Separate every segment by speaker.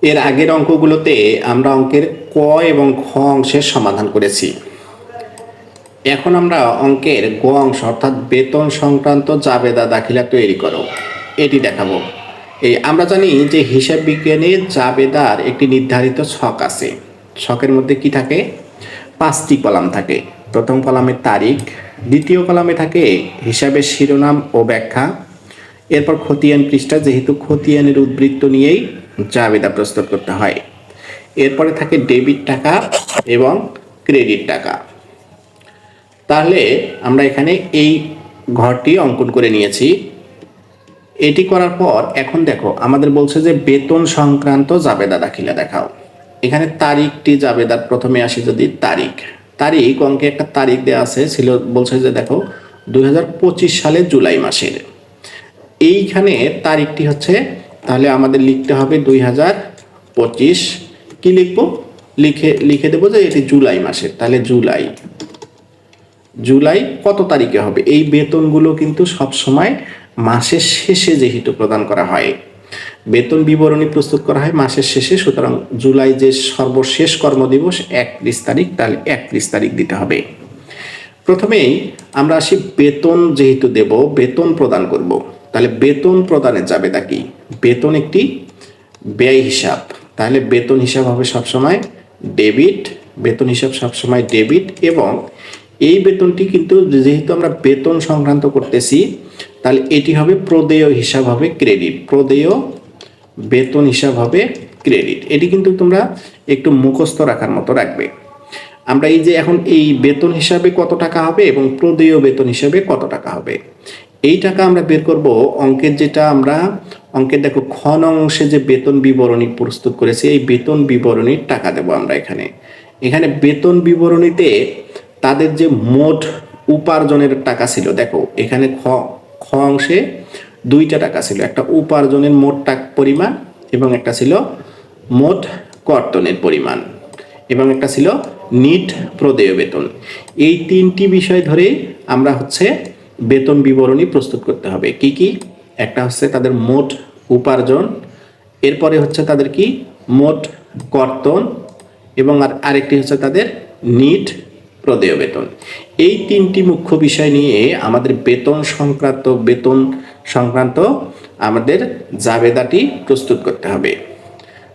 Speaker 1: এর আগের অঙ্কগুলোতে আমরা অঙ্কের ক এবং খ অংশের সমাধান করেছি। এখন আমরা অঙ্কের গ অংশ অর্থাৎ বেতন সংক্রান্ত জাবেদা দাখিলা তৈরি করো এটি দেখাবো। আমরা জানি যে হিসাব বিজ্ঞানে জাবেদার একটি নির্ধারিত ছক আছে। ছকের মধ্যে কি থাকে? 5টি কলাম থাকে। প্রথম কলামে তারিখ, দ্বিতীয় কলামে থাকে হিসাবের শিরোনাম ও ব্যাখ্যা, এরপর খতিয়ান পৃষ্ঠা, যেহেতু খতিয়ানের উদ্বৃত্ত নিয়েই জাবেদা প্রস্তুত করতে হয়। এরপরে থাকে ডেবিট টাকা এবং ক্রেডিট টাকা। তাহলে আমরা এখানে এই ঘরটি অঙ্কন করে নিয়েছি। এটি করার পর এখন দেখো আমাদের বলছে যে বেতন সংক্রান্ত জাবেদা দাখিলা দেখাও। এখানে তারিখটি জাবেদার প্রথমে আসি। যদি তারিখ অঙ্কে একটা তারিখ দেওয়া আছে, ছিল বলছে যে দেখো 2025 সালের জুলাই মাসের। এইখানে তারিখটি হচ্ছে, তাহলে আমাদের লিখতে হবে 2025। কি লিখবো? লিখে দেবো যে এটি জুলাই মাসের। তাহলে জুলাই কত তারিখে হবে? এই বেতনগুলো কিন্তু সব সময় মাসের শেষে যেহেতু প্রদান করা হয়, বেতন বিবরণী প্রস্তুত করা হয় মাসের শেষে, সুতরাং জুলাই যে সর্বশেষ কর্মদিবস 31 তারিখ, তাহলে 31 তারিখ দিতে হবে। প্রথমেই আমরা আসি বেতন, যেহেতু দেব বেতন প্রদান করব, তাহলে বেতন প্রদানের জাবেদা কি? বেতন একটি ব্যয় হিসাব, তাহলে বেতন হিসাব হবে সবসময় ডেবিট। বেতন হিসাব সবসময় ডেবিট, এবং এই বেতনটি কিন্তু যেহেতু আমরা বেতন সংক্রান্ত করতেছি, তাহলে এটি হবে প্রদেয় হিসাব, হবে ক্রেডিট। প্রদেয় বেতন হিসাব হবে ক্রেডিট। এটি কিন্তু তোমরা একটু মুখস্থ রাখার মতো রাখবে। আমরা এই যে এখন এই বেতন হিসাবে কত টাকা হবে এবং প্রদেয় বেতন হিসাবে কত টাকা হবে, এই টাকা আমরা বের করব অঙ্কের, যেটা আমরা অঙ্কের দেখো খ অংশে যে বেতন বিবরণী প্রস্তুত করেছি, এই বেতন বিবরণীর টাকা দেব আমরা এখানে বেতন বিবরণীতে তাদের যে মোট উপার্জনের টাকা ছিল, দেখো এখানে খ অংশে 2টা টাকা ছিল, একটা উপার্জনের মোট টাকা পরিমাণ এবং একটা ছিল মোট কর্তনের পরিমাণ, এবং একটা ছিল নিট প্রদেয় বেতন। এই 3টি বিষয় ধরে আমরা বেতন বিবরণী প্রস্তুত করতে হবে। কি কি? একটা হচ্ছে তাদের মোট উপার্জন, এরপরে হচ্ছে তাদের কি মোট কর্তন, এবং আরেকটি হচ্ছে তাদের নিট প্রদেয় বেতন। এই 3টি মুখ্য বিষয় নিয়ে আমাদের বেতন সংক্রান্ত আমাদের জাবেদাটি প্রস্তুত করতে হবে।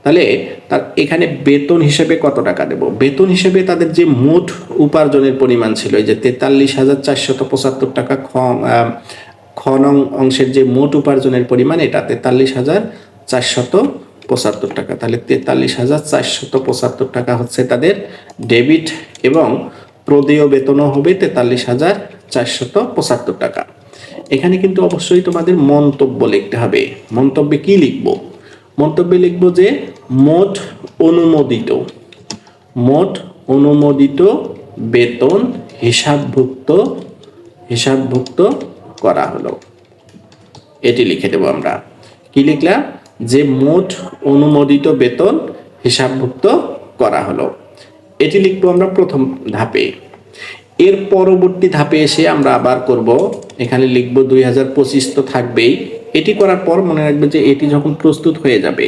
Speaker 1: তাহলে তার এখানে বেতন হিসেবে কত টাকা দেব? বেতন হিসেবে তাদের যে মোট উপার্জনের পরিমাণ ছিল, এই যে 43,475 টাকা, খ নং অংশের যে মোট উপার্জনের পরিমাণ, এটা 43,475 টাকা। তাহলে 43,475 টাকা হচ্ছে তাদের ডেবিট, এবং প্রদেয় বেতনও হবে 43,475 টাকা। এখানে কিন্তু অবশ্যই তোমাদের মন্তব্য লিখতে হবে। মন্তব্যে কি লিখবো? মন্তব্যে লিখব যে মোট অনুমোদিত বেতন হিসাবভুক্ত করা হলো। এটি লিখে দেব আমরা। কি লিখলাম? যে মোট অনুমোদিত বেতন হিসাবভুক্ত করা হলো। এটি লিখবো আমরা প্রথম ধাপে। এর পরবর্তী ধাপে এসে আমরা আবার করব, এখানে লিখব 2025 তো থাকবেই। এটি করার পর মনে রাখবে যে এটি যখন প্রস্তুত হয়ে যাবে,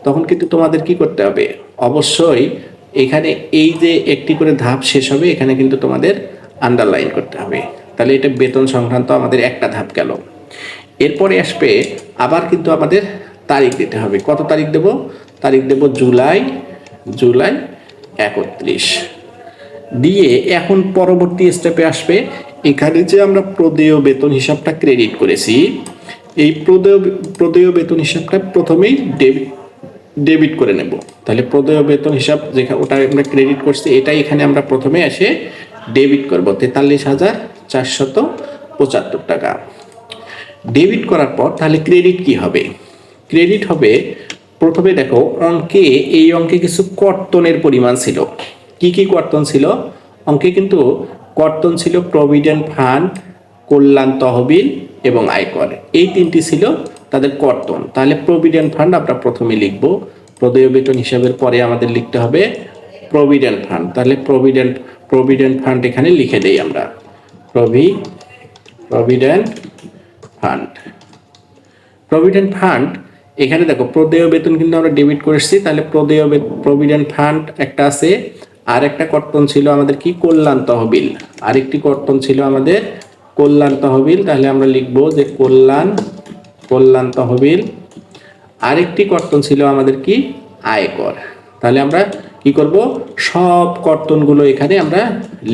Speaker 1: তখন কিন্তু তোমাদের কি করতে হবে? অবশ্যই এখানে এই যে একটি করে ধাপ শেষ হবে, এখানে কিন্তু তোমাদের আন্ডারলাইন করতে হবে। তাহলে এটা বেতন সংক্রান্ত আমাদের একটা ধাপ গেল। এরপরে আসবে আবার কিন্তু আমাদের তারিখ দিতে হবে। কত তারিখ দেব? তারিখ দেব জুলাই 31 দিয়ে এখন পরবর্তী স্টেপে আসবে, এখানে যে আমরা প্রদেয় বেতন হিসাবটা ক্রেডিট করেছি, এই প্রদেয় বেতন হিসাবটা প্রথমেই ডেবিট করে নেব। তাহলে প্রদেয় বেতন হিসাব যেখানে ওটা আমরা ক্রেডিট করছি, এটাই এখানে আমরা প্রথমে এসে ডেবিট করব 43,475 টাকা। ডেবিট করার পর তাহলে ক্রেডিট কি হবে? ক্রেডিট হবে, প্রথমে দেখো এই অঙ্কে কিছু কর্তনের পরিমাণ ছিল। কি কি কর্তন ছিল? অঙ্কে কিন্তু কর্তন ছিল প্রভিডেন্ট ফান্ড, কল্যাণ তহবিল এবং আয়কর। এই 3টি ছিল তাদের কর্তন। তাহলে প্রভিডেন্ট ফান্ড আমরা প্রথমে লিখব। প্রদেয় বেতন হিসাবের পরে আমাদের লিখতে হবে প্রভিডেন্ট ফান্ড। তাহলে প্রভিডেন্ট ফান্ড এখানে লিখে দেই আমরা, প্রভিডেন্ট ফান্ড। এখানে দেখো প্রদেয় বেতন কিন্তু আমরা ডেবিট করেছি, তাহলে প্রভিডেন্ট ফান্ড একটা আছে, আর একটা কর্তন ছিল আমাদের কি কল্যাণ তহবিল, আরেকটি কর্তন ছিল আমাদের কল্যাণ তহবিল, তাহলে আমরা লিখবো যে কল্যাণ তহবিল, আরেকটি কর্তন ছিল আমাদের কি আয়কর। তাহলে আমরা কি করব, সব কর্তনগুলো এখানে আমরা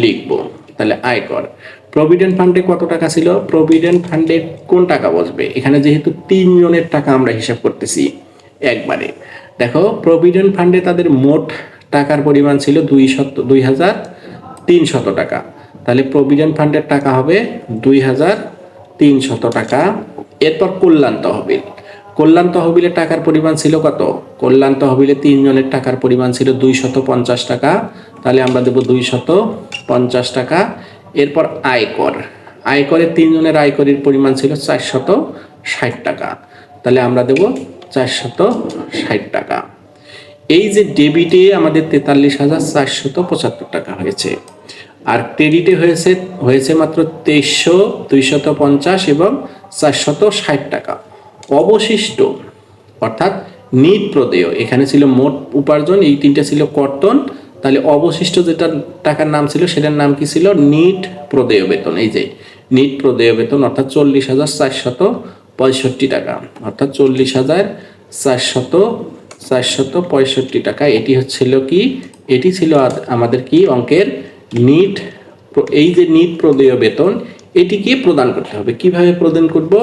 Speaker 1: লিখব। তাহলে আয়কর, প্রভিডেন্ট ফান্ডে কত টাকা ছিল, প্রভিডেন্ট ফান্ডে কোন টাকা বসবে, এখানে যেহেতু 3 জনের টাকা আমরা হিসাব করতেছি একবারে। দেখো প্রভিডেন্ট ফান্ডে তাদের মোট টাকার পরিমাণ ছিল 2,300 টাকা, তাহলে প্রভিডেন্ট ফান্ডের টাকা হবে 2,300 টাকা। এরপর কল্যাণ তহবিল, কল্যাণ তহবিলের টাকার পরিমাণ ছিল কত, কল্যাণ তহবিলে 3 জনের টাকার পরিমাণ ছিল 250 টাকা, তাহলে আমরা দেব 250 টাকা। এরপর আয়কর, আয়করের 3 জনের আয়করের পরিমাণ ছিল 460 টাকা, তাহলে আমরা দেব 460 টাকা। এই যে ডেবিটে আমাদের 43,475 টাকা হয়েছে, আর ক্রেডিটে হয়েছে মাত্র 23,250 এবং 460 টাকা। অবশিষ্ট অর্থাৎ নিট প্রদেয়, এখানে ছিল মোট উপার্জন, এই তিনটা ছিল কর্তন, তাহলে অবশিষ্ট যেটা টাকার নাম ছিল সেটার নাম কি ছিল, নিট প্রদেয় বেতন। এই যে নিট প্রদেয় বেতন অর্থাৎ 40,465 টাকা, অর্থাৎ 40,465 টাকা। এটি হচ্ছিল কি, এটি ছিল আমাদের কি অঙ্কের নিট, এই যে নিট প্রদেয় বেতন এটিকে প্রদান করতে হবে। কিভাবে প্রদান করব,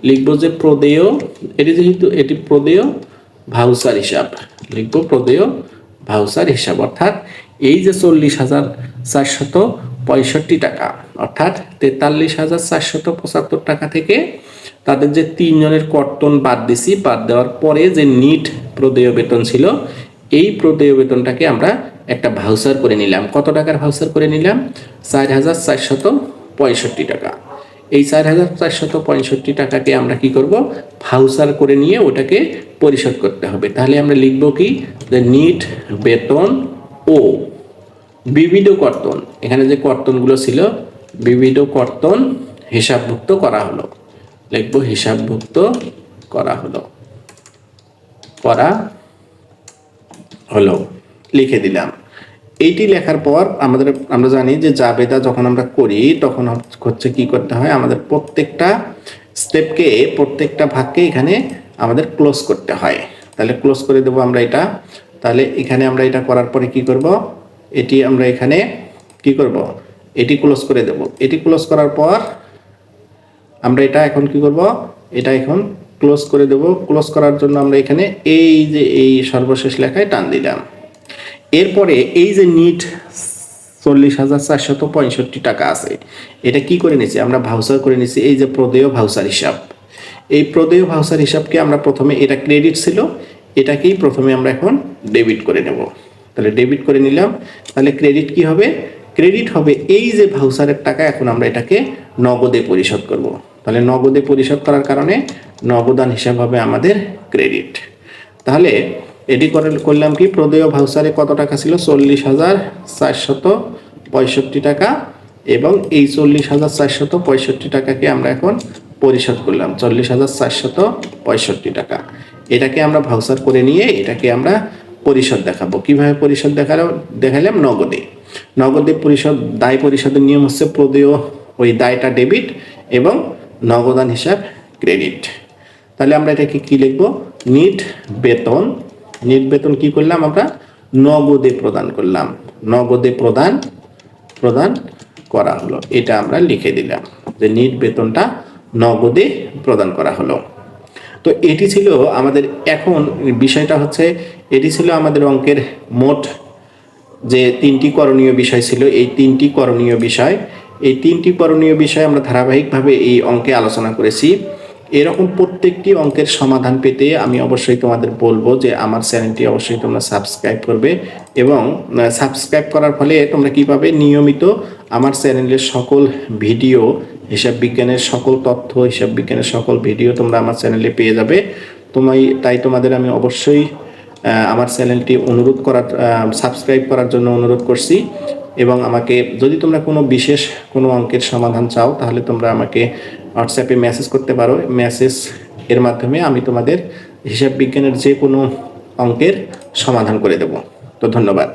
Speaker 1: লিখব যে প্রদেয়, এটি যেহেতু এটি প্রদেয় ভাউচার হিসাব, লিখব প্রদেয় ভাউচার হিসাব, অর্থাৎ এই যে 40,465 টাকা অর্থাৎ 43,475 টাকা থেকে তাদের যে 3 জনের কর্তন বাদ দিছি, বাদ দেওয়ার পরে যে নিট প্রদেয় বেতন ছিল, এই প্রদেয় বেতনটাকে আমরা একটা ভাউচার করে নিলাম। কত টাকার ভাউচার করে নিলাম, 4,465 টাকা। এই 4,465 টাকাকে আমরা কি করব, ভাউচার করে নিয়ে ওটাকে পরিশোধ করতে হবে। তাহলে আমরা লিখব কি, যে নিট বেতন ও বিবিধ কর্তন, এখানে যে কর্তনগুলো ছিল বিবিধ কর্তন হিসাবভুক্ত করা হলো, লিখব হিসাবভুক্ত করা হলো, লিখে দিলাম। এইটি লেখার পর আমরা জানি যে জাবেদা যখন আমরা করি তখন হচ্ছে কি করতে হয়, আমাদের প্রত্যেকটা স্টেপকে, প্রত্যেকটা ভাগকে এখানে আমাদের ক্লোজ করতে হয়। তাহলে ক্লোজ করে দেবো আমরা এটা। তাহলে এখানে আমরা এটা করার পরে কি করব, এটি আমরা এখানে কি করব, এটি ক্লোজ করে দেব। এটি ক্লোজ করার পর আমরা এটা এখন কি করব, এটা এখন ক্লোজ করে দেব। ক্লোজ করার জন্য আমরা এখানে এই যে এই সর্বশেষ লেখায় টান দিলাম। এরপরে এই যে নিট 40,465 টাকা আছে, এটা কি করে নিয়েছি আমরা, ভাউচার করে নিয়েছি। এই যে প্রদেয় ভাউচার হিসাব, এই প্রদেয় ভাউচার হিসাবকে আমরা প্রথমে, এটা ক্রেডিট ছিল, এটাকেই প্রথমে আমরা এখন ডেবিট করে নেব। তাহলে ডেবিট করে নিলাম। তাহলে ক্রেডিট কি হবে, ক্রেডিট হবে এই যে ভাউচারের টাকা, এখন আমরা এটাকে নগদে পরিশোধ করব। তাহলে নগদে পরিশোধ করার কারণে নগদান হিসাব হবে আমাদের ক্রেডিট। তাহলে এটি করলাম কি, প্রদেয় ভাউচারে কত টাকা ছিল, 40,465 টাকা, এবং এই 40,465 টাকাকে আমরা এখন পরিশোধ করলাম, 40,465 টাকা। এটাকে আমরা ভাউচার করে নিয়ে এটাকে আমরা পরিশোধ দেখাবো। কিভাবে পরিশোধ দেখালাম, নগদে পরিশোধ, দায় পরিশোধের নিয়ম হচ্ছে প্রদেয় ওই দায়টা ডেবিট এবং নগদান হিসাব ক্রেডিট। তাহলে আমরা এটাকে কি লিখবো, নিট বেতন কি করলাম আমরা, নগদে প্রদান করলাম, নগদে প্রদান করা হলো। এটা আমরা লিখে দিলাম যে নিট বেতনটা নগদে প্রদান করা হলো। তো এটি ছিল আমাদের, এখন বিষয়টা হচ্ছে, এটি ছিল আমাদের অঙ্কের মোট যে 3টি করণীয় বিষয় ছিল। এই 3টি করণীয় বিষয় আমরা ধারাবাহিকভাবে এই অঙ্কে আলোচনা করেছি। এরকম প্রত্যেকটি অঙ্কের সমাধান পেতে আমি অবশ্যই তোমাদের বলবো যে আমার চ্যানেলটি অবশ্যই তোমরা সাবস্ক্রাইব করবে, এবং সাবস্ক্রাইব করার ফলে তোমরা কি পাবে, নিয়মিত আমার চ্যানেলের সকল ভিডিও, হিসাব বিজ্ঞানের সকল তথ্য, হিসাব বিজ্ঞানের সকল ভিডিও তোমরা আমার চ্যানেলে পেয়ে যাবে। তাই তোমাদের আমি অবশ্যই আমার চ্যানেলটি সাবস্ক্রাইব করার জন্য অনুরোধ করছি। এবং আমাকে যদি তোমরা কোনো বিশেষ কোনো অঙ্কের সমাধান চাও, তাহলে তোমরা আমাকে হোয়াটসঅ্যাপে মেসেজ করতে পারো। মেসেজ এর মাধ্যমে আমি তোমাদের হিসাব বিজ্ঞানের যে কোনো অঙ্কের সমাধান করে দেব। তো ধন্যবাদ।